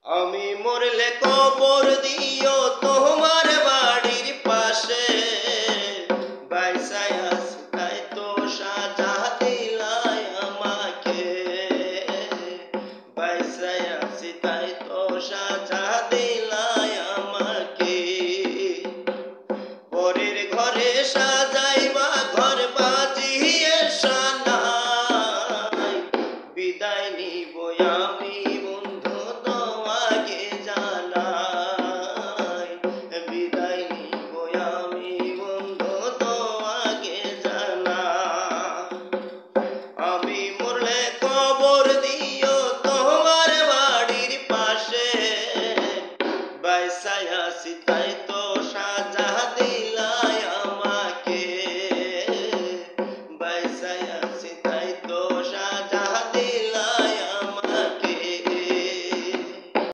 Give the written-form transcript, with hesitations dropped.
আমি মরলে কবর দিও তোমার বাড়ির পাশে, বাইসায় আছি তাই তো সাজা দিলাই আমাকে, বাইসায় আছি তাই তো সাজা দিলাই